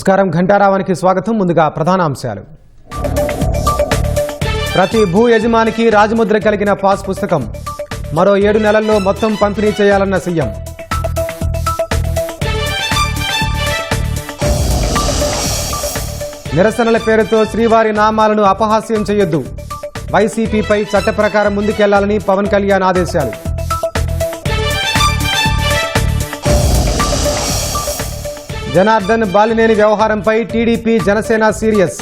నమస్కారం. ఘంటారావానికి స్వాగతం. ముందుగా ప్రధానాంశాలు. ప్రతి భూ యజమానికి రాజముద్ర కలిగిన పాస్ పుస్తకం. మరో 7 నెలల్లో మొత్తం పంపిణీ చేయాలన్న సీఎం. నిరసనల పేరుతో శ్రీవారి నామాలను అపహాస్యం చేయొద్దు. వైసీపీపై చట్ట ప్రకారం ముందుకెళ్లాలని పవన్ కళ్యాణ్ ఆదేశాలు. జనార్దన్ బాలినేని వ్యవహారంపై టీడీపీ జనసేన సీరియస్.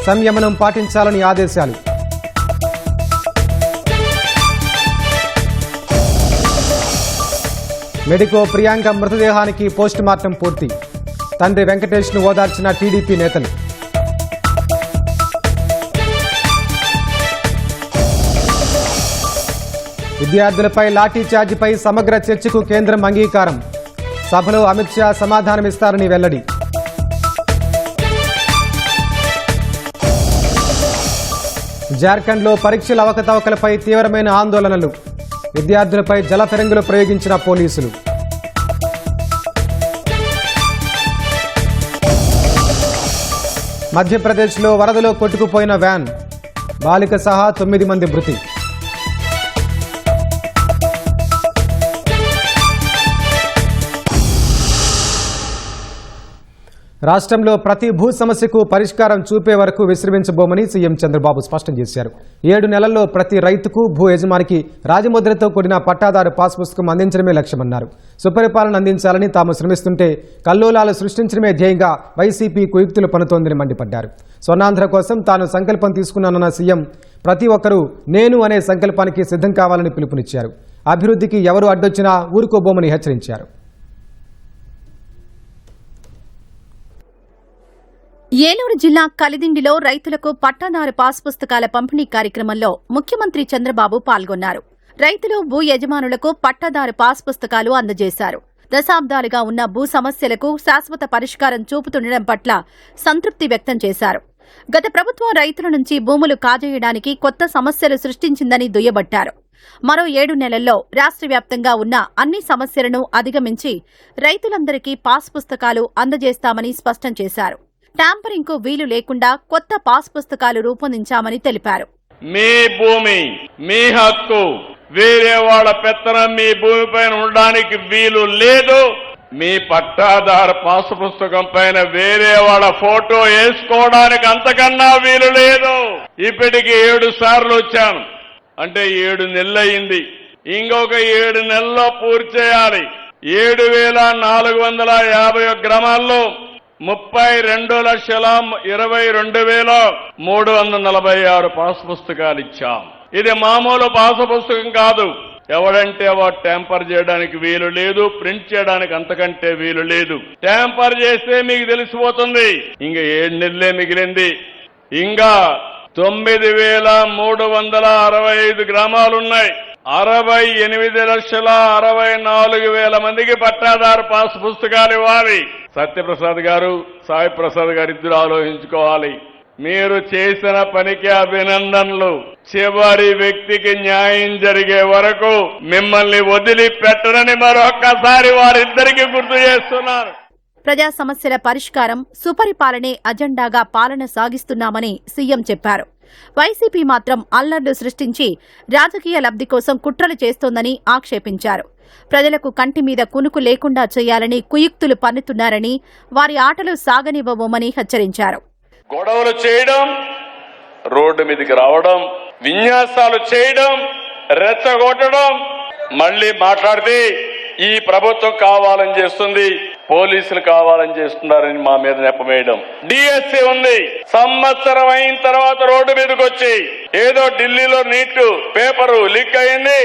సంయమనం పాటించాలని ఆదేశాలు. మెడికో ప్రియాంక మృతదేహానికి పోస్టుమార్టం పూర్తి. తండ్రి వెంకటేష్ను ఓదార్చిన టీడీపీ నేతలు. విద్యార్థులపై లాఠీ చార్జిపై సమగ్ర చర్చకు కేంద్రం అంగీకారం. సభలో అమిత్ షా సమాధానమిస్తారని వెల్లడి. జార్ఖండ్లో పరీక్షల అవకతవకలపై తీవ్రమైన ఆందోళనలు. విద్యార్థులపై జలఫిరంగులు ప్రయోగించిన పోలీసులు. మధ్యప్రదేశ్లో వరదలో కొట్టుకుపోయిన వ్యాన్. బాలిక సహా 9 మంది మృతి. రాష్ట్రంలో ప్రతి భూ సమస్యకు పరిష్కారం చూపే వరకు విశ్రమించబోమని సీఎం చంద్రబాబు స్పష్టం చేశారు. 7 నెలల్లో ప్రతి రైతుకు భూ యజమానికి రాజముద్రతో కూడిన పట్టాదారు పాస్ పుస్తకం అందించడమే లక్ష్యమన్నారు. సుపరిపాలన అందించాలని తాము శ్రమిస్తుంటే కల్లోలాలు సృష్టించడమే ధ్యేయంగా వైసీపీ కుయుక్తులు పనుతోందని మండిపడ్డారు. స్వర్ణాంధ్ర కోసం తాను సంకల్పం తీసుకున్నానన్న సీఎం ప్రతి ఒక్కరూ నేను అనే సంకల్పానికి సిద్ధం కావాలని పిలుపునిచ్చారు. అభివృద్ధికి ఎవరు అడ్డొచ్చినా ఊరుకోబోమని హెచ్చరించారు. ఏలూరు జిల్లా కలిదిండిలో రైతులకు పట్టాదారు పాస్ పుస్తకాల పంపిణీ కార్యక్రమంలో ముఖ్యమంత్రి చంద్రబాబు పాల్గొన్నారు. రైతులు భూ యజమానులకు పట్టాదారు పాస్ పుస్తకాలు అందజేశారు. దశాబ్దాలుగా ఉన్న భూ సమస్యలకు శాశ్వత పరిష్కారం చూపుతుండడం పట్ల సంతృప్తి వ్యక్తం చేశారు. గత ప్రభుత్వం రైతుల నుంచి భూములు కాజేయడానికి కొత్త సమస్యలు సృష్టించిందని దుయ్యబట్టారు. మరో 7 నెలల్లో రాష్ట్ర వ్యాప్తంగా ఉన్న అన్ని సమస్యలను అధిగమించి రైతులందరికీ పాస్ పుస్తకాలు అందజేస్తామని స్పష్టం చేశారు. ట్యాంపరింగ్ కు వీలు లేకుండా కొత్త పాస్ పుస్తకాలు రూపొందించామని తెలిపారు. మీ భూమి, మీ హక్కు, వేరే వాళ్ళ పెత్తనం మీ భూమిపైన ఉండడానికి వీలు లేదు. మీ పట్టాదారు పాస్ పుస్తకం పైన వేరే వాళ్ళ ఫోటో వేసుకోవడానికి అంతకన్నా వీలు లేదు. ఇప్పటికి 7 సార్లు వచ్చాను, అంటే 7 నెలలు అయింది. ఇంకొక 7 నెలల్లో పూర్తి చేయాలి. 7,451 గ్రామాల్లో 32,22,346 పాస్ పుస్తకాలు ఇచ్చాం. ఇది మామూలు పాస్ పుస్తకం కాదు. ఎవడంటే వాడు ట్యాంపర్ చేయడానికి వీలు లేదు, ప్రింట్ చేయడానికి అంతకంటే వీలు లేదు. ట్యాంపర్ చేస్తే మీకు తెలిసిపోతుంది. ఇంకా 7 నెలలే మిగిలింది. ఇంకా 9,365 గ్రామాలున్నాయి. 68,64,000 మందికి పట్టాదారు పాస్ పుస్తకాలు ఇవ్వాలి. సత్యప్రసాద్ గారు, సాయి ప్రసాద్ గారు ఇద్దరు ఆలోచించుకోవాలి. మీరు చేసిన పనికి అభినందనలు. చివరి వ్యక్తికి న్యాయం జరిగే వరకు మిమ్మల్ని వదిలిపెట్టరని మరొక్కసారి వారిద్దరికీ గుర్తు చేస్తున్నారు. ప్రజా సమస్యల పరిష్కారం, సుపరిపాలనే అజెండాగా పాలన సాగిస్తున్నామని సీఎం చెప్పారు. వైసీపీ మాత్రం అల్లర్లు సృష్టించి రాజకీయ లబ్ధి కోసం కుట్రలు చేస్తోందని ఆక్షేపించారు. ప్రజలకు కంటి మీద కునుకు లేకుండా చేయాలని కుయుక్తులు పన్నుతున్నారని, వారి ఆటలు సాగనివ్వబోమని హెచ్చరించారు. గొడవలు చేయడం, రోడ్డు మీదకి రావడం, విన్యాసాలు చేయడం, రెచ్చగొట్టడం, మళ్లీ మాట్లాడితే ఈ ప్రభుత్వం కావాలని చేస్తుంది, పోలీసులు కావాలని చేస్తున్నారని మా మీద నెపమేయడం. డిఎస్సీ ఉంది, సంవత్సరం అయిన తర్వాత రోడ్డు మీదకి వచ్చి ఏదో ఢిల్లీలో నీట్ పేపరు లీక్ అయింది,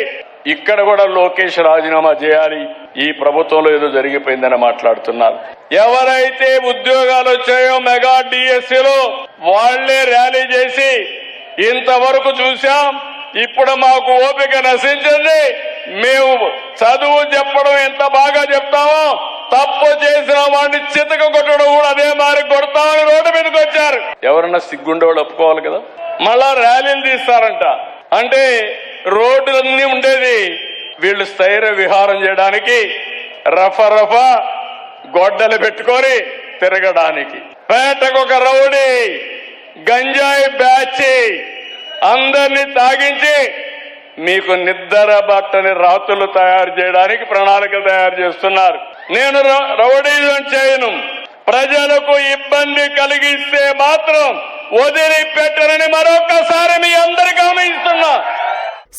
ఇక్కడ కూడా లోకేష్ రాజీనామా చేయాలి, ఈ ప్రభుత్వంలో ఏదో జరిగిపోయిందని మాట్లాడుతున్నారు. ఎవరైతే ఉద్యోగాలు వచ్చాయో మెగా డిఎస్సీలో వాళ్లే ర్యాలీ చేసి ఇంతవరకు చూశాం, ఇప్పుడు మాకు ఓపిక నశించింది, మేము చదువు చెప్పడం ఎంత బాగా చెప్తామో తప్పు చేసిన వాడిని చితక కొట్టడం కూడా అదే మారి కొడతామని రోడ్డు మీదకి వచ్చారు. ఎవరన్నా సిగ్గుండేవాళ్ళు ఒప్పుకోవాలి కదా. మళ్ళా ర్యాలీలు తీస్తారంట. అంటే రోడ్లన్నీ ఉండేది వీళ్ళు స్థైర్య విహారం చేయడానికి రఫా గొడ్డలు పెట్టుకొని తిరగడానికి. పేటకు ఒక రౌడీ గంజాయి బ్యాచ్ అందరినీ తాగించి మీకు నిద్ర బట్టని రాతులు తయారు చేయడానికి ప్రణాళికలు తయారు చేస్తున్నారు. నేను రౌడీజం చేయను. ప్రజలకు ఇబ్బంది కలిగిస్తే మాత్రం వదిలిపెట్టరని మరొకసారి మీ అందరికీ హామీస్తున్నా.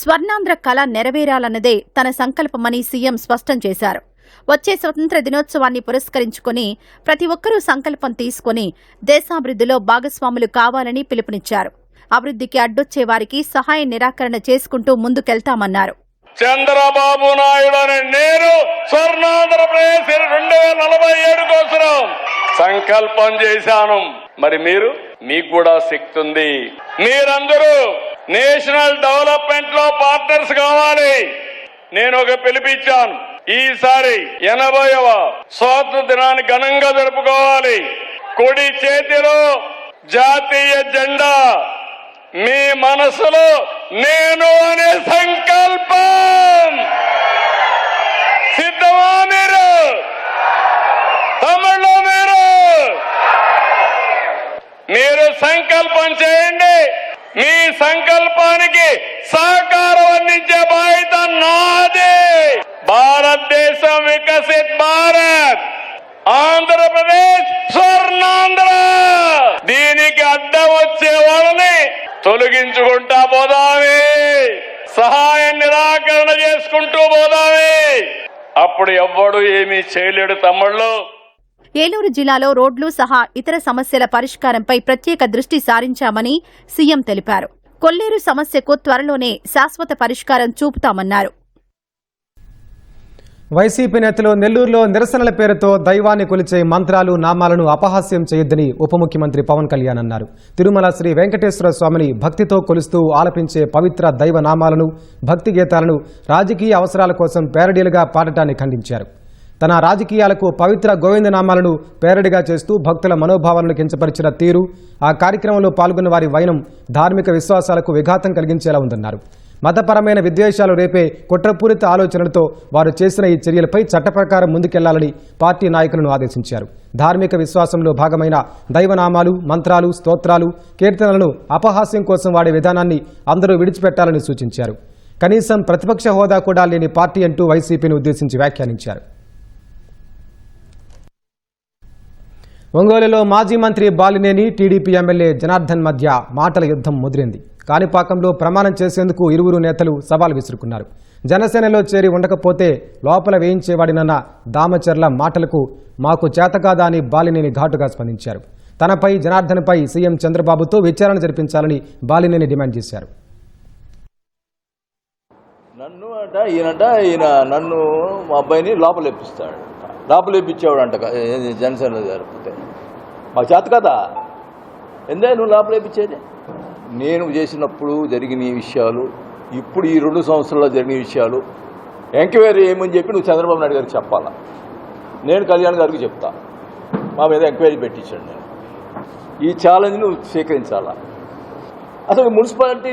స్వర్ణాంధ్ర కళ నెరవేరాలన్నదే తన సంకల్పమని సీఎం స్పష్టం చేశారు. వచ్చే స్వతంత్ర దినోత్సవాన్ని పురస్కరించుకుని ప్రతి ఒక్కరూ సంకల్పం తీసుకుని దేశాభివృద్ధిలో భాగస్వాములు కావాలని పిలుపునిచ్చారు. అభివృద్ధికి అడ్డొచ్చే వారికి సహాయ నిరాకరణ చేసుకుంటూ ముందుకెళ్తామన్నారు. చంద్రబాబు నాయుడు అని నేను స్వర్ణాంధ్రప్రదేశ్ 2047 కోసం సంకల్పం చేశాను. మరి మీకు కూడా శక్తి ఉంది. మీరందరూ నేషనల్ డెవలప్మెంట్ లో పార్ట్నర్స్ కావాలి. నేను ఒక పిలిపించాను. ఈసారి 80వ స్వాతంత్ర దినాన్ని ఘనంగా జరుపుకోవాలి. కుడి చేతిలో జాతీయ జెండా, మీ మనసులో నేను అనే సంకల్పం. సిద్ధమా మీరు? తమిళలో మీరు సంకల్పం చేయండి. మీ సంకల్పానికి సహకారం అందించే బాధ్యత నాదే. భారతదేశం వికసిత్ భారత్, ఆంధ్రప్రదేశ్ స్వర్ణాంధ్ర. దీనికి అడ్డం వచ్చే వాళ్ళని తొలగించుకుంటా పోదామే, సహాయం నిరాకరణ చేసుకుంటూ పోదామే. అప్పుడు ఎవ్వడు ఏమీ చేయలేడు తమ్ముళ్ళు. ఏలూరు జిల్లాలో రోడ్లు సహా ఇతర సమస్యల పరిష్కారంపై ప్రత్యేక దృష్టి సారించామని సీఎం తెలిపారు. కొల్లేరు సమస్యకు త్వరలోనే శాశ్వత పరిష్కారం చూపుతామన్నారు. వైసీపీ నేతలు నెల్లూరులో నిరసనల పేరుతో దైవాన్ని కొలిచే మంత్రాలు, నామాలను అపహాస్యం చేయొద్దని ఉప ముఖ్యమంత్రి పవన్ కళ్యాణ్ అన్నారు. తిరుమల శ్రీ వెంకటేశ్వర స్వామిని భక్తితో కొలుస్తూ ఆలపించే పవిత్ర దైవ నామాలను, భక్తి గీతాలను రాజకీయ అవసరాల కోసం పేరడీలుగా పాడటాన్ని ఖండించారు. తన రాజకీయాలకు పవిత్ర గోవిందనామాలను పేరడిగా చేస్తూ భక్తుల మనోభావాలను కించపరిచిన తీరు, ఆ కార్యక్రమంలో పాల్గొన్న వారి వైనం ధార్మిక విశ్వాసాలకు విఘాతం కలిగించేలా ఉందన్నారు. మతపరమైన విద్వేషాలు రేపే కుట్రపూరిత ఆలోచనలతో వారు చేసిన ఈ చర్యలపై చట్టప్రకారం ముందుకెళ్లాలని పార్టీ నాయకులను ఆదేశించారు. ధార్మిక విశ్వాసంలో భాగమైన దైవనామాలు, మంత్రాలు, స్తోత్రాలు, కీర్తనలను అపహాస్యం కోసం వాడే విధానాన్ని అందరూ విడిచిపెట్టాలని సూచించారు. కనీసం ప్రతిపక్ష హోదా కూడా లేని పార్టీ అంటూ వైసీపీని ఉద్దేశించి వ్యాఖ్యానించారు. ఒంగోలులో మాజీ మంత్రి బాలినేని, టీడీపీ ఎమ్మెల్యే జనార్దన్ మధ్య మాటల యుద్ధం ముదిరింది. కాణిపాకంలో ప్రమాణం చేసేందుకు ఇరువురు నేతలు సవాల్ విసురుకున్నారు. జనసేనలో చేరి ఉండకపోతే లోపల వేయించేవాడినన్న దామచర్ల మాటలకు మాకు చేతకాదా అని బాలినేని ఘాటుగా స్పందించారు. తనపై, జనార్దన్పై సీఎం చంద్రబాబుతో విచారణ జరిపించాలని బాలినేని డిమాండ్ చేశారు. ఈయన నన్ను మా అబ్బాయిని లోపలేపిస్తాడు, లోపలేపించేవాడు అంట జనసేన జరిపితే. మాకు చేత కదా, ఎందే నువ్వు లోపలేపించేది? నేను చేసినప్పుడు జరిగిన విషయాలు, ఇప్పుడు ఈ 2 సంవత్సరాల్లో జరిగిన విషయాలు ఎంక్వైరీ ఏమని చెప్పి నువ్వు చంద్రబాబు నాయుడు గారికి చెప్పాలా. నేను కళ్యాణ్ గారికి చెప్తా, మా మీద ఎంక్వైరీ పెట్టించాడు. నేను ఈ ఛాలెంజ్ నువ్వు స్వీకరించాలా. అసలు మున్సిపాలిటీ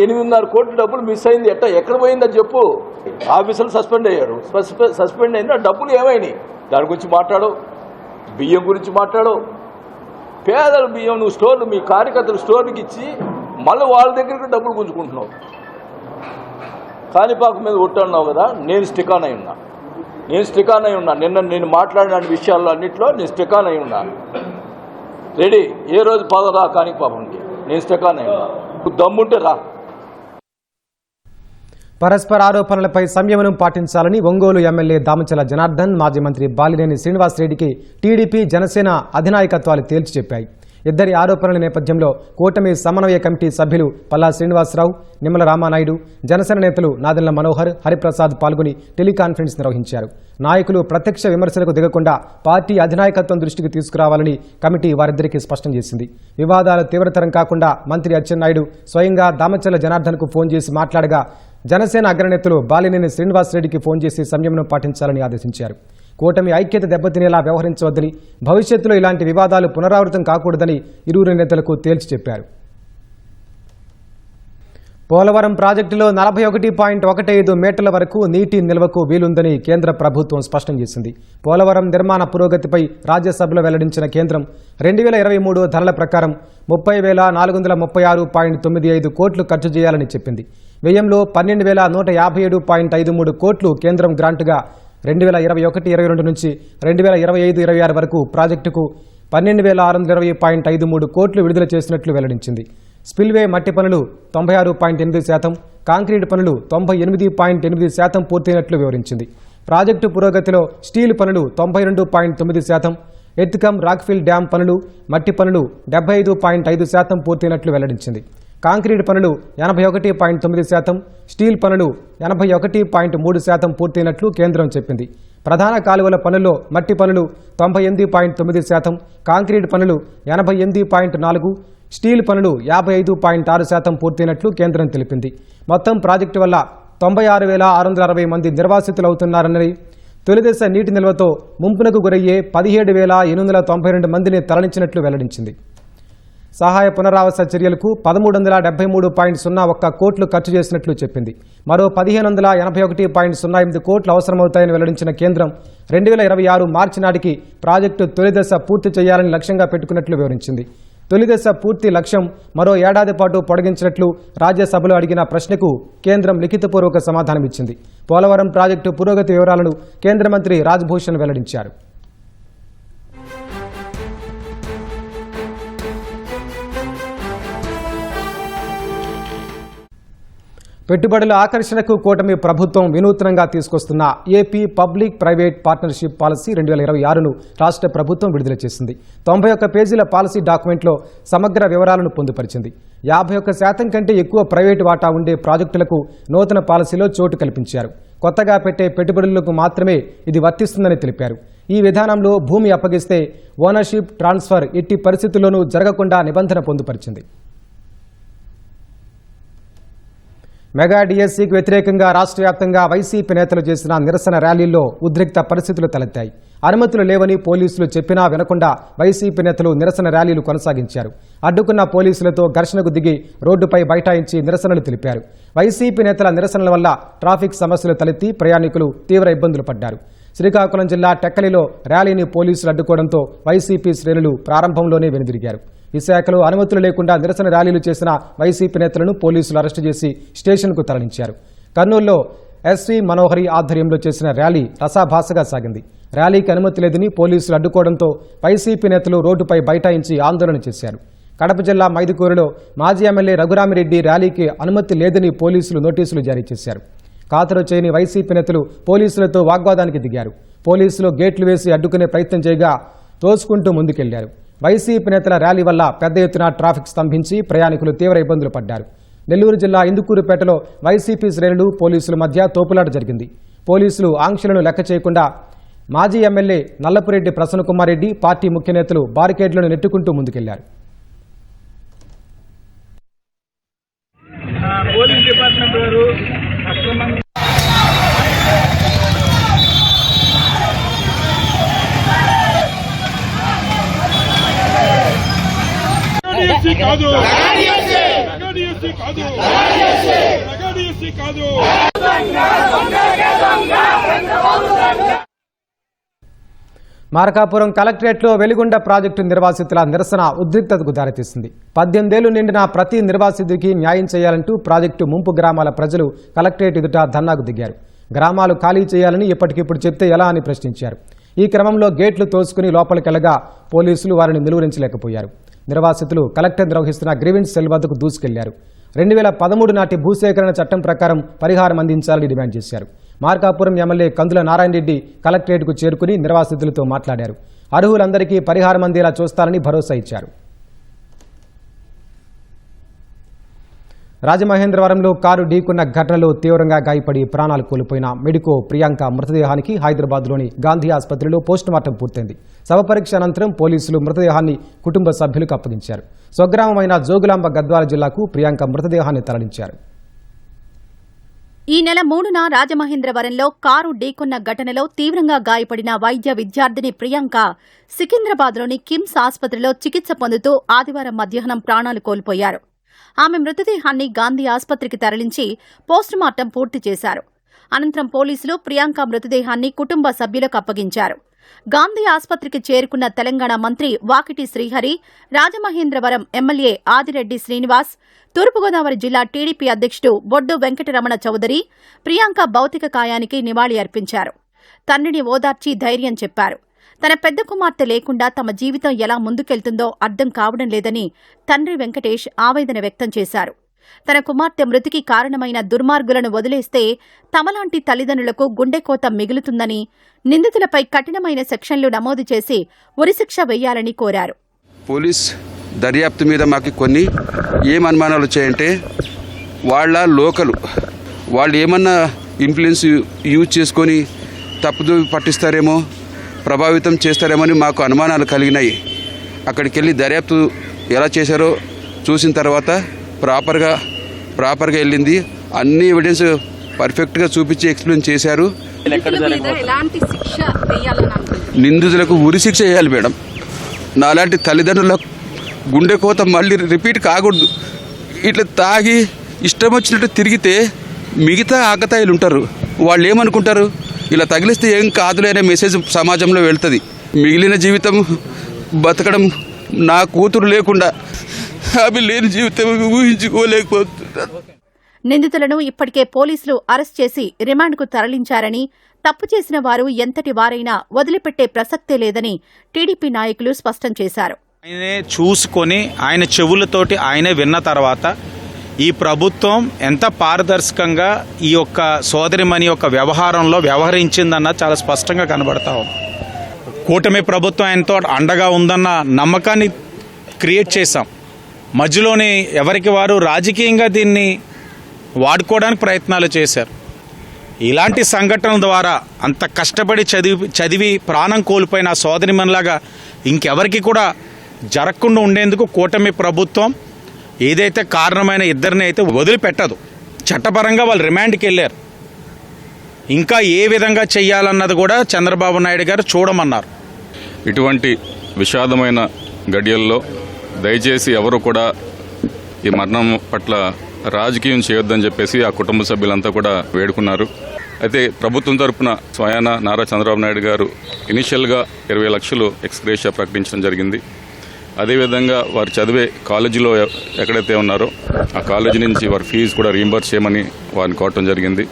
8.5 కోట్ల డబ్బులు మిస్ అయింది, ఎక్కడ పోయిందని చెప్పు. ఆఫీసర్లు సస్పెండ్ అయ్యారు, సస్పెండ్ అయిన డబ్బులు ఏమైనాయి దాని గురించి మాట్లాడు. బియ్యం గురించి మాట్లాడు. పేదల బియ్యం నువ్వు స్టోర్లు, మీ కార్యకర్తలు స్టోర్కి ఇచ్చి మళ్ళీ వాళ్ళ దగ్గరికి డబ్బులు గుంజుకుంటున్నావు. కాణిపాకు మీద ఒట్టన్నావు కదా, నేను స్టికాన్ అయి ఉన్నా. నిన్న నేను మాట్లాడిన విషయాల్లో అన్నింటిలో నేను స్టికాన్ అయి ఉన్నా. రెడీ, ఏ రోజు పదరా కాణిపాకంకి, నేను స్టికాన్ అయి ఉన్నా. నువ్వు దమ్ముంటే రా. పరస్పర ఆరోపణలపై సంయమనం పాటించాలని ఒంగోలు ఎమ్మెల్యే దామచల జనార్దన్, మాజీ మంత్రి బాలినేని శ్రీనివాసరెడ్డికి టీడీపీ, జనసేన అధినాయకత్వాలు తేల్చి చెప్పాయి. ఇద్దరి ఆరోపణల నేపథ్యంలో కూటమి సమన్వయ కమిటీ సభ్యులు పల్లా శ్రీనివాసరావు, నిమ్మల రామానాయుడు, జనసేన నేతలు నాదెళ్ల మనోహర్, హరిప్రసాద్ పాల్గొని టెలికాన్ఫరెన్స్ నిర్వహించారు. నాయకులు ప్రత్యక్ష విమర్శలకు దిగకుండా పార్టీ అధినాయకత్వం దృష్టికి తీసుకురావాలని కమిటీ వారిద్దరికీ స్పష్టం చేసింది. వివాదాలు తీవ్రతరం కాకుండా మంత్రి అచ్చెన్నాయుడు స్వయంగా దామచల జనార్దన్కు ఫోన్ చేసి మాట్లాడగా జనసేన అగ్రనేతలు బాలినేని శ్రీనివాసరెడ్డికి ఫోన్ చేసి సంయమనం పాటించాలని ఆదేశించారు. కూటమి ఐక్యత దెబ్బతినేలా వ్యవహరించవద్దని, భవిష్యత్తులో ఇలాంటి వివాదాలు పునరావృతం కాకూడదని ఇరువురు నేతలకు తేల్చి చెప్పారు. పోలవరం ప్రాజెక్టులో 41.15 మీటర్ల వరకు నీటి నిల్వకు వీలుందని కేంద్ర ప్రభుత్వం స్పష్టం చేసింది. పోలవరం నిర్మాణ పురోగతిపై రాజ్యసభలో వెల్లడించిన కేంద్రం 2023 ధరల ప్రకారం 30,436.95 కోట్లు ఖర్చు చేయాలని చెప్పింది. వ్యయంలో 12,157.53 కోట్లు కేంద్రం గ్రాంటుగా 2021-22 నుంచి 2025-26 వరకు ప్రాజెక్టుకు 12,620.53 కోట్లు విడుదల చేసినట్లు వెల్లడించింది. స్పిల్వే మట్టి పనులు 96.8%, కాంక్రీట్ పనులు 98.8% పూర్తయినట్లు వివరించింది. ప్రాజెక్టు పురోగతిలో స్టీల్ పనులు 92.9%, ఎర్త్కమ్ రాక్ఫిల్ డ్యాం పనులు, మట్టి పనులు 75.5% పూర్తయినట్లు వెల్లడించింది. కాంక్రీట్ పనులు 81.9%, స్టీల్ పనులు 81.3% పూర్తయినట్లు కేంద్రం చెప్పింది. ప్రధాన కాలువల పనుల్లో మట్టి పనులు 98.9%, కాంక్రీట్ పనులు 88.4%, స్టీల్ పనులు 55.6% పూర్తయినట్లు కేంద్రం తెలిపింది. మొత్తం ప్రాజెక్టు వల్ల 96,660 మంది నిర్వాసితులవుతున్నారని, తొలిదశ నీటి నిల్వతో ముంపునకు గురయ్యే 17,892 మందిని తరలించినట్లు వెల్లడించింది. సహాయ పునరావాస చర్యలకు 1,373.01 కోట్లు ఖర్చు చేసినట్లు చెప్పింది. మరో 1,581.08 కోట్లు అవసరమవుతాయని వెల్లడించిన కేంద్రం 2026 మార్చి నాటికి ప్రాజెక్టు తొలిదశ పూర్తి చేయాలని లక్ష్యంగా పెట్టుకున్నట్లు వివరించింది. తొలిదశ పూర్తి లక్ష్యం మరో ఏడాది పాటు పొడిగించినట్లు రాజ్యసభలో అడిగిన ప్రశ్నకు కేంద్రం లిఖితపూర్వక సమాధానమిచ్చింది. పోలవరం ప్రాజెక్టు పురోగతి వివరాలను కేంద్ర మంత్రి రాజ్భూషణ్ వెల్లడించారు. పెట్టుబడుల ఆకర్షణకు కూటమి ప్రభుత్వం వినూత్నంగా తీసుకొస్తున్న AP public private partnership policy 2026ను రాష్ట్ర ప్రభుత్వం విడుదల చేసింది. 91 పేజీల పాలసీ డాక్యుమెంట్లో సమగ్ర వివరాలను పొందుపరిచింది. 51% కంటే ఎక్కువ ప్రైవేటు వాటా ఉండే ప్రాజెక్టులకు నూతన పాలసీలో చోటు కల్పించారు. కొత్తగా పెట్టే పెట్టుబడులకు మాత్రమే ఇది వర్తిస్తుందని తెలిపారు. ఈ విధానంలో భూమి అప్పగిస్తే ఓనర్షిప్ ట్రాన్స్ఫర్ ఎట్టి పరిస్థితుల్లోనూ జరగకుండా నిబంధన పొందుపరిచింది. మెగా డిఎస్సీకి వ్యతిరేకంగా రాష్ట్ర వ్యాప్తంగా వైసీపీ నేతలు చేసిన నిరసన ర్యాలీల్లో ఉద్రిక్త పరిస్థితులు తలెత్తాయి. అనుమతులు లేవని పోలీసులు చెప్పినా వినకుండా వైసీపీ నేతలు నిరసన ర్యాలీలు కొనసాగించారు. అడ్డుకున్న పోలీసులతో ఘర్షణకు దిగి రోడ్డుపై బైఠాయించి నిరసనలు తెలిపారు. వైసీపీ నేతల నిరసనల వల్ల ట్రాఫిక్ సమస్యలు తలెత్తి ప్రయాణికులు తీవ్ర ఇబ్బందులు పడ్డారు. శ్రీకాకుళం జిల్లా టెక్కలిలో ర్యాలీని పోలీసులు అడ్డుకోవడంతో వైసీపీ శ్రేణులు ప్రారంభంలోనే వెనుదిరిగారు. విశాఖలో అనుమతులు లేకుండా నిరసన ర్యాలీలు చేసిన వైసీపీ నేతలను పోలీసులు అరెస్టు చేసి స్టేషన్కు తరలించారు. కర్నూలులో ఎస్వి మనోహరి ఆధ్వర్యంలో చేసిన ర్యాలీ రసాభాసగా సాగింది. ర్యాలీకి అనుమతి లేదని పోలీసులు అడ్డుకోవడంతో వైసీపీ నేతలు రోడ్డుపై బైఠాయించి ఆందోళన చేశారు. కడప జిల్లా మైదుకూరులో మాజీ ఎమ్మెల్యే రఘురామిరెడ్డి ర్యాలీకి అనుమతి లేదని పోలీసులు నోటీసులు జారీ చేశారు. ఖాతరు చేయని వైసీపీ నేతలు పోలీసులతో వాగ్వాదానికి దిగారు. పోలీసులు గేట్లు వేసి అడ్డుకునే ప్రయత్నం చేయగా తోసుకుంటూ ముందుకెళ్లారు. వైసీపీ నేతల ర్యాలీ వల్ల పెద్ద ఎత్తున ట్రాఫిక్ స్తంభించి ప్రయాణికులు తీవ్ర ఇబ్బందులు పడ్డారు. నెల్లూరు జిల్లా ఇందుకూరుపేటలో వైసీపీ శ్రేణులు పోలీసుల మధ్య తోపులాట జరిగింది. పోలీసులు ఆంక్షలను లెక్క చేయకుండా మాజీ ఎమ్మెల్యే నల్లపురెడ్డి ప్రసన్నకుమార్ రెడ్డి, పార్టీ ముఖ్య నేతలు బారికేడ్లను నెట్టుకుంటూ ముందుకెళ్లారు. పోలీస్ డిపార్ట్మెంట్ వారు అక్రమంగా మార్కాపురం కలెక్టరేట్లో వెలిగొండ ప్రాజెక్టు నిర్వాసితుల నిరసన ఉద్రిక్తతకు దారితీసింది. 18 ఏళ్లు నిండిన ప్రతి నిర్వాసితుడికి న్యాయం చేయాలంటూ ప్రాజెక్టు ముంపు గ్రామాల ప్రజలు కలెక్టరేట్ ఎదుట ధర్నాకు దిగారు. గ్రామాలు ఖాళీ చేయాలని ఇప్పటికిప్పుడు చెప్తే ఎలా అని ప్రశ్నించారు. ఈ క్రమంలో గేట్లు తోసుకుని లోపలికెళ్లగా పోలీసులు వారిని నిలువరించలేకపోయారు. నిర్వాసితులు కలెక్టర్ నిర్వహిస్తున్న గ్రీవెన్స్ సెల్ వద్దకు దూసుకెళ్లారు. 2013 నాటి భూసేకరణ చట్టం ప్రకారం పరిహారం అందించాలని డిమాండ్ చేశారు. మార్కాపురం ఎమ్మెల్యే కందుల నారాయణ రెడ్డి కలెక్టరేట్కు చేరుకుని నిర్వాసితులతో మాట్లాడారు. అర్హులందరికీ పరిహారం అందేలా చూస్తారని భరోసా ఇచ్చారు. రాజమహేంద్రవరంలో కారు ఢీకొన్న ఘటనలో తీవ్రంగా గాయపడి ప్రాణాలు కోల్పోయిన మెడికో ప్రియాంక మృతదేహానికి హైదరాబాద్లోని గాంధీ ఆసుపత్రిలో పోస్టుమార్టం పూర్తయింది. శవపరీక్ష అనంతరం పోలీసులు మృతదేహాన్ని కుటుంబ సభ్యులకు అప్పగించారు. స్వగ్రామమైన జోగులాంబ గద్వాల జిల్లాకు ప్రియాంక మృతదేహాన్ని తరలించారు. ఈ నెల 3న రాజమహేంద్రవరంలో కారు ఢీకొన్న ఘటనలో తీవ్రంగా గాయపడిన వైద్య విద్యార్థిని ప్రియాంక సికింద్రాబాద్లోని కిమ్స్ ఆసుపత్రిలో చికిత్స పొందుతూ ఆదివారం మధ్యాహ్నం ప్రాణాలు కోల్పోయారు. ఆమె మృతదేహాన్ని గాంధీ ఆసుపత్రికి తరలించి పోస్టుమార్టం పూర్తి చేశారు. అనంతరం పోలీసులు ప్రియాంక మృతదేహాన్ని కుటుంబ సభ్యులకు అప్పగించారు. గాంధీ ఆసుపత్రికి చేరుకున్న తెలంగాణ మంత్రి వాకిటి శ్రీహరి, రాజమహేంద్రవరం ఎమ్మెల్యే ఆదిరెడ్డి శ్రీనివాస్, తూర్పుగోదావరి జిల్లా టీడీపీ అధ్యక్షుడు బొడ్డు వెంకటరమణ చౌదరి ప్రియాంక భౌతిక కాయానికి నివాళి అర్పించారు. తండ్రిని ఓదార్చి ధైర్యం చెప్పారు. తన పెద్ద కుమార్తె లేకుండా తమ జీవితం ఎలా ముందుకెళ్తుందో అర్థం కావడం లేదని తండ్రి వెంకటేష్ ఆవేదన వ్యక్తం చేశారు. తన కుమార్తె మృతికి కారణమైన దుర్మార్గులను వదిలేస్తే తమలాంటి తల్లిదండ్రులకు గుండెకోత మిగులుతుందని, నిందితులపై కఠినమైన సెక్షన్లు నమోదు చేసి ఉరిశిక్ష వేయాలని కోరారు. పోలీస్ దర్యాప్తు మీద మాకు కొన్ని ఏం అనుమానాలు వచ్చాయంటే వాళ్ళ లోకలు వాళ్ళు ఏమన్నా ఇన్ఫ్లుయెన్స్ యూజ్ చేసుకొని తప్పుదు పట్టిస్తారేమో, ప్రభావితం చేస్తారేమో అని మాకు అనుమానాలు కలిగినాయి. అక్కడికి వెళ్ళి దర్యాప్తు ఎలా చేశారో చూసిన తర్వాత ప్రాపర్గా వెళ్ళింది. అన్ని ఎవిడెన్స్ పర్ఫెక్ట్గా చూపించి ఎక్స్ప్లెయిన్ చేశారు. నిందితులకు ఉరిశిక్ష వేయాలి మేడం. నాలాంటి తల్లిదండ్రుల గుండె కోత మళ్ళీ రిపీట్ కాకూడదు. ఇట్లా తాగి ఇష్టం వచ్చినట్టు తిరిగితే మిగతా ఆకతాయిలు ఉంటారు, వాళ్ళు ఏమనుకుంటారు, ఇలా తగిలిస్తే ఏం కాదులే అనే మెసేజ్ సమాజంలో వెళ్తుంది. మిగిలిన జీవితం బతకడం నా కూతురు లేకుండా అవి లేని జీవితం ఊహించుకోలేకపోతున్నారు. నిందితులను ఇప్పటికే పోలీసులు అరెస్ట్ చేసి రిమాండ్కు తరలించారని, తప్పు చేసిన వారు ఎంతటి వారైనా వదిలిపెట్టే ప్రసక్తే లేదని టీడీపీ నాయకులు స్పష్టం చేశారు. ఆయనే చూసుకొని ఆయన చెవులతోటి ఆయనే విన్న తర్వాత ఈ ప్రభుత్వం ఎంత పారదర్శకంగా ఈ యొక్క సోదరిమణి యొక్క వ్యవహారంలో వ్యవహరించిందన్న చాలా స్పష్టంగా కనబడతా ఉంది. కూటమి ప్రభుత్వం ఆయనతో అండగా ఉందన్న నమ్మకాన్ని క్రియేట్ చేశాం. మధ్యలోనే ఎవరికి వారు రాజకీయంగా దీన్ని వాడుకోవడానికి ప్రయత్నాలు చేశారు. ఇలాంటి సంఘటనల ద్వారా అంత కష్టపడి చదివి ప్రాణం కోల్పోయిన సోదరిమణిలాగా ఇంకెవరికి కూడా జరగకుండా ఉండేందుకు కూటమి ప్రభుత్వం ఏదైతే కారణమైన ఇద్దరిని అయితే వదిలిపెట్టదు. చట్టపరంగా వాళ్ళు రిమాండ్కి వెళ్ళారు. ఇంకా ఏ విధంగా చెయ్యాలన్నది కూడా చంద్రబాబు నాయుడు గారు చూడమన్నారు. ఇటువంటి విషాదమైన గడియల్లో దయచేసి ఎవరు కూడా ఈ మరణం పట్ల రాజకీయం చేయొద్దని చెప్పేసి ఆ కుటుంబ సభ్యులంతా కూడా వేడుకున్నారు. అయితే ప్రభుత్వం తరపున స్వయాన నారా చంద్రబాబు నాయుడు గారు ఇనిషియల్గా 20 లక్షలు ఎక్స్గ్రేషియా ప్రకటించడం జరిగింది. అదేవిధంగా వారు చదివే కాలేజీలో ఎక్కడైతే ఉన్నారో ఆ కాలేజీ నుంచి వారి ఫీజు కూడా రీయింబర్స్ చేయమని వారిని కోరటం జరిగింది.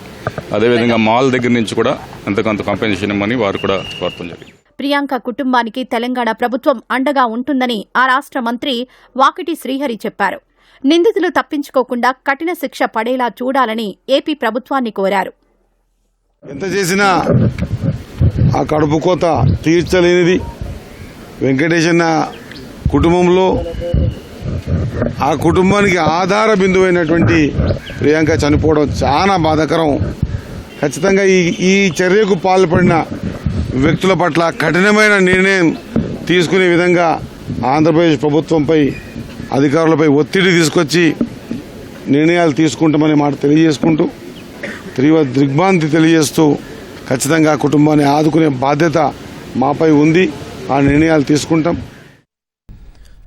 అదేవిధంగా మాల్ దగ్గర నుంచి కూడా ఎంతకంత కాంపెన్సేషన్ ఇవ్వమని వారు కూడా కోరటం జరిగింది. ప్రియాంక కుటుంబానికి తెలంగాణ ప్రభుత్వం అండగా ఉంటుందని ఆ రాష్ట్ర మంత్రి వాకిటి శ్రీహరి చెప్పారు. నిందితులు తప్పించుకోకుండా కఠిన శిక్ష పడేలా చూడాలని ఏపీ ప్రభుత్వాన్ని కోరారు. ఎంత చేసినా ఆ కడుపు కోత తీర్చలేనిది వెంకటేశన్న కుటుంబంలో ఆ కుటుంబానికి ఆధార బిందువైనటువంటి ప్రియాంక చనిపోవడం చాలా బాధాకరం. ఖచ్చితంగా ఈ చర్యకు పాల్పడిన వ్యక్తుల పట్ల కఠినమైన నిర్ణయం తీసుకునే విధంగా ఆంధ్రప్రదేశ్ ప్రభుత్వంపై అధికారులపై ఒత్తిడి తీసుకొచ్చి నిర్ణయాలు తీసుకుంటామనే మాట తెలియజేసుకుంటూ తీవ్ర దిగ్భ్రాంతి తెలియజేస్తూ ఖచ్చితంగా కుటుంబాన్ని ఆదుకునే బాధ్యత మాపై ఉంది. ఆ నిర్ణయాలు తీసుకుంటాం.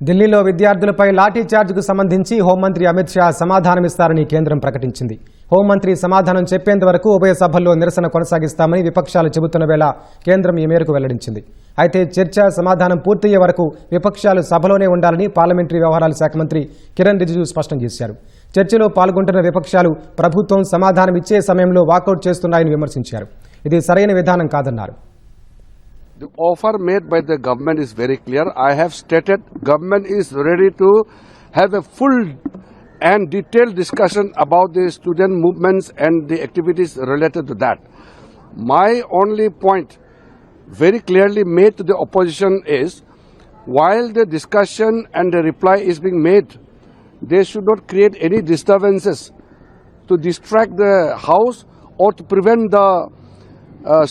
ఢిల్లీలో విద్యార్థులపై లాఠీ చార్జ్కు సంబంధించి హోంమంత్రి అమిత్ షా సమాధానమిస్తారని కేంద్రం ప్రకటించింది. హోంమంత్రి సమాధానం చెప్పేంత వరకు ఉభయ సభల్లో నిరసన కొనసాగిస్తామని విపక్షాలు చెబుతున్న వేళ కేంద్రం ఈ మేరకు వెల్లడించింది. అయితే చర్చ సమాధానం పూర్తయ్యే వరకు విపక్షాలు సభలోనే ఉండాలని పార్లమెంటరీ వ్యవహారాల శాఖ మంత్రి కిరణ్ రిజిజు స్పష్టం చేశారు. చర్చలో పాల్గొంటున్న విపక్షాలు ప్రభుత్వం సమాధానం ఇచ్చే సమయంలో వాకౌట్ చేస్తున్నాయని విమర్శించారు. ఇది సరైన విధానం కాదన్నారు. The offer made by the government is very clear. I have stated government is ready to have a full and detailed discussion about the student movements and the activities related to that. My only point very clearly made to the opposition is while the discussion and the reply is being made, they should not create any disturbances to distract the House or to prevent the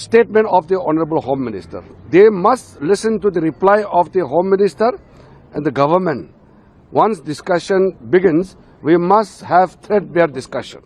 statement of the Honorable Home Minister. They must listen to the reply of the Home Minister and the government. Once discussion begins, we must have threadbare discussion.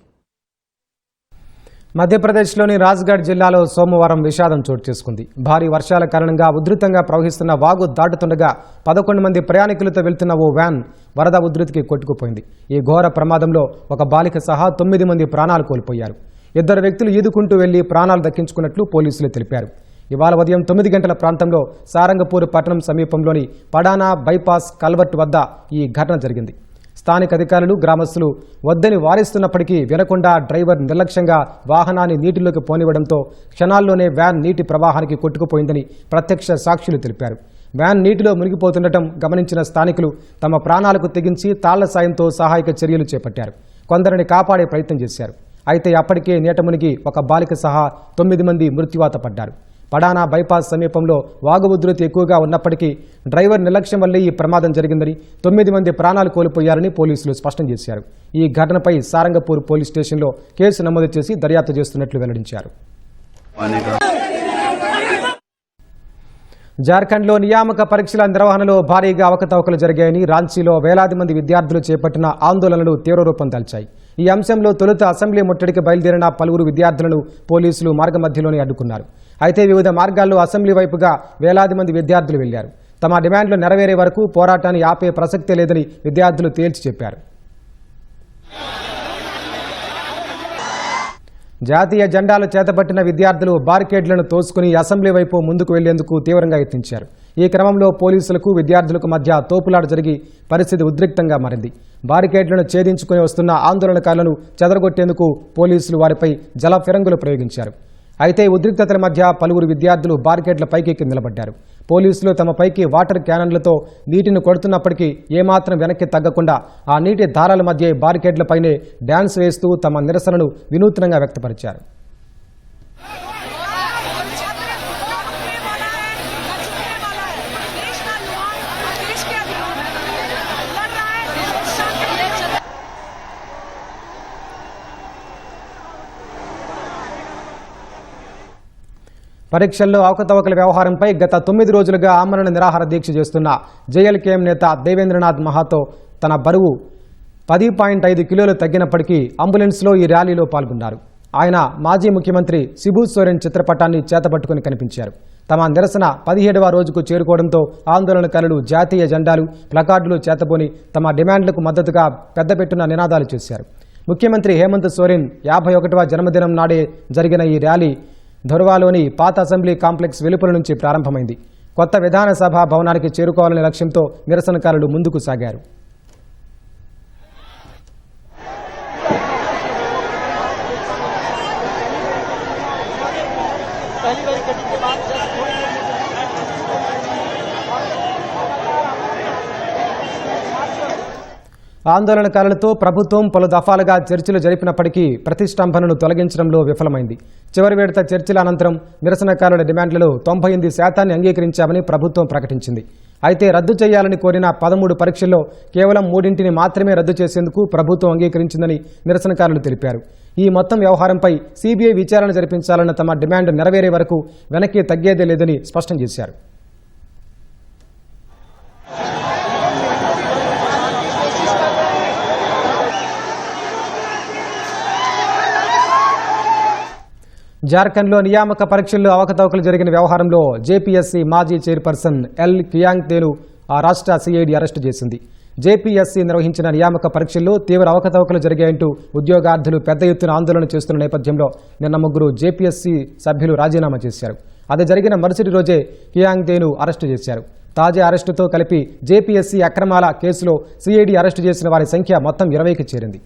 మధ్యప్రదేశ్లోని రాజ్గఢ్ జిల్లాలో సోమవారం విషాదం చోటు చేసుకుంది. భారీ వర్షాల కారణంగా ఉధృతంగా ప్రవహిస్తున్న వాగు దాటుతుండగా 11 మంది ప్రయాణికులతో వెళ్తున్న ఓ వ్యాన్ వరద ఉధృతికి కొట్టుకుపోయింది. ఈ ఘోర ప్రమాదంలో ఒక బాలిక సహా 9 మంది ప్రాణాలు కోల్పోయారు. 2 వ్యక్తులు ఈదుకుంటూ వెళ్లి ప్రాణాలు దక్కించుకున్నట్లు పోలీసులు తెలిపారు. ఇవాళ ఉదయం 9 గంటల ప్రాంతంలో సారంగపూర్ పట్టణం సమీపంలోని పడానా బైపాస్ కల్వర్ట్ వద్ద ఈ ఘటన జరిగింది. స్థానిక అధికారులు, గ్రామస్తులు వద్దని వారిస్తున్నప్పటికీ వినకుండా డ్రైవర్ నిర్లక్ష్యంగా వాహనాన్ని నీటిలోకి పోనివ్వడంతో క్షణాల్లోనే వ్యాన్ నీటి ప్రవాహానికి కొట్టుకుపోయిందని ప్రత్యక్ష సాక్షులు తెలిపారు. వ్యాన్ నీటిలో మునిగిపోతుండటం గమనించిన స్థానికులు తమ ప్రాణాలకు తెగించి తాళ్ల సాయంతో సహాయక చర్యలు చేపట్టారు. కొందరిని కాపాడే ప్రయత్నం చేశారు. అయితే అప్పటికే నీట మునిగి ఒక బాలిక సహా 9 మంది మృత్యువాత పడ్డారు. పడానా బైపాస్ సమీపంలో వాగు ఉధృతి ఎక్కువగా ఉన్నప్పటికీ డ్రైవర్ నిర్లక్ష్యం వల్లే ఈ ప్రమాదం జరిగిందని 9 మంది ప్రాణాలు కోల్పోయారని పోలీసులు స్పష్టం చేశారు. ఈ ఘటనపై సారంగపూర్ పోలీస్ స్టేషన్లో కేసు నమోదు చేసి దర్యాప్తు చేస్తున్నట్లు వెల్లడించారు. జార్ఖండ్లో నియామక పరీక్షల నిర్వహణలో భారీగా అవకతవకలు జరిగాయని రాంచీలో వేలాది మంది విద్యార్థులు చేపట్టిన ఆందోళనలు తీవ్ర రూపం దాల్చాయి. ఈ అంశంలో తొలుత అసెంబ్లీ ముట్టడికి బయలుదేరిన పలువురు విద్యార్థులను పోలీసులు మార్గమధ్యలోనే అడ్డుకున్నారు. అయితే వివిధ మార్గాల్లో అసెంబ్లీ వైపుగా వేలాది మంది విద్యార్థులు వెళ్లారు. తమ డిమాండ్లు నెరవేరే వరకు పోరాటాన్ని ఆపే ప్రసక్తే లేదని విద్యార్థులు తేల్చి చెప్పారు. జాతీయ జెండాలు చేతబట్టిన విద్యార్థులు బారికేడ్లను తోసుకుని అసెంబ్లీ వైపు ముందుకు వెళ్లేందుకు తీవ్రంగా యత్నించారు. ఈ క్రమంలో పోలీసులకు విద్యార్థులకు మధ్య తోపులాట జరిగి పరిస్థితి ఉద్రిక్తంగా మారింది. బారికేడ్లను ఛేదించుకుని వస్తున్న ఆందోళనకారులను చెదరగొట్టేందుకు పోలీసులు వారిపై జల ఫిరంగులు ప్రయోగించారు. అయితే ఉద్రిక్తతల మధ్య పలువురు విద్యార్థులు బారికేడ్ల పైకెక్కి నిలబడ్డారు. పోలీసులు తమపైకి వాటర్ క్యానన్లతో నీటిని కొడుతున్నప్పటికీ ఏమాత్రం వెనక్కి తగ్గకుండా ఆ నీటి దారాల మధ్య బారికేడ్లపైనే డ్యాన్స్ వేస్తూ తమ నిరసనను వినూత్నంగా వ్యక్తపరిచారు. పరీక్షల్లో అవకతవకల వ్యవహారంపై గత 9 రోజులుగా ఆమరణ నిరాహార దీక్ష చేస్తున్న జేఎల్కేఎం నేత దేవేంద్రనాథ్ మహాతో తన బరువు 10.5 కిలోలు తగ్గినప్పటికీ అంబులెన్స్లో ఈ ర్యాలీలో పాల్గొన్నారు. ఆయన మాజీ ముఖ్యమంత్రి శిబు సోరెన్ చిత్రపటాన్ని చేతపట్టుకుని కనిపించారు. తమ నిరసన 17వ రోజుకు చేరుకోవడంతో ఆందోళనకారులు జాతీయ జెండాలు, ప్లకార్డులు చేతబోని తమ డిమాండ్లకు మద్దతుగా పెద్దపెట్టున నినాదాలు చేశారు. ముఖ్యమంత్రి హేమంత్ సోరెన్ 51వ జన్మదినం నాడే జరిగిన ఈ ర్యాలీ ధర్వాలోని పాత అసెంబ్లీ కాంప్లెక్స్ వెలుపల నుంచి ప్రారంభమైంది. కొత్త విధానసభ భవనానికి చేరుకోవాలనే లక్ష్యంతో నిరసనకారులు ముందుకు సాగారు. ఆందోళనకారులతో ప్రభుత్వం పలు దఫాలుగా చర్చలు జరిపినప్పటికీ ప్రతిష్టంభనను తొలగించడంలో విఫలమైంది. చివరి విడత చర్చల అనంతరం నిరసనకారుల డిమాండ్లలో 98% అంగీకరించామని ప్రభుత్వం ప్రకటించింది. అయితే రద్దు చేయాలని కోరిన 13 పరీక్షల్లో కేవలం 3 మాత్రమే రద్దు చేసేందుకు ప్రభుత్వం అంగీకరించిందని నిరసనకారులు తెలిపారు. ఈ మొత్తం వ్యవహారంపై సిబిఐ విచారణ జరిపించాలన్న తమ డిమాండ్ నెరవేరే వరకు వెనక్కి తగ్గేదే లేదని స్పష్టం చేశారు. జార్ఖండ్లో నియామక పరీక్షల్లో అవకతవకలు జరిగిన వ్యవహారంలో జేపీఎస్సీ మాజీ చైర్పర్సన్ ఎల్ కియాంగ్తేను ఆ రాష్ట్ర సిఐడి అరెస్టు చేసింది. జేపీఎస్సీ నిర్వహించిన నియామక పరీక్షల్లో తీవ్ర అవకతవకలు జరిగాయంటూ ఉద్యోగార్థులు పెద్ద ఎత్తున ఆందోళన చేస్తున్న నేపథ్యంలో నిన్న 3 జేపీఎస్సీ సభ్యులు రాజీనామా చేశారు. అది జరిగిన మరుసటి రోజే కియాంగ్తేను అరెస్టు చేశారు. తాజా అరెస్టుతో కలిపి జేపీఎస్సీ అక్రమాల కేసులో సిఐడి అరెస్టు చేసిన వారి సంఖ్య మొత్తం 20కి చేరింది.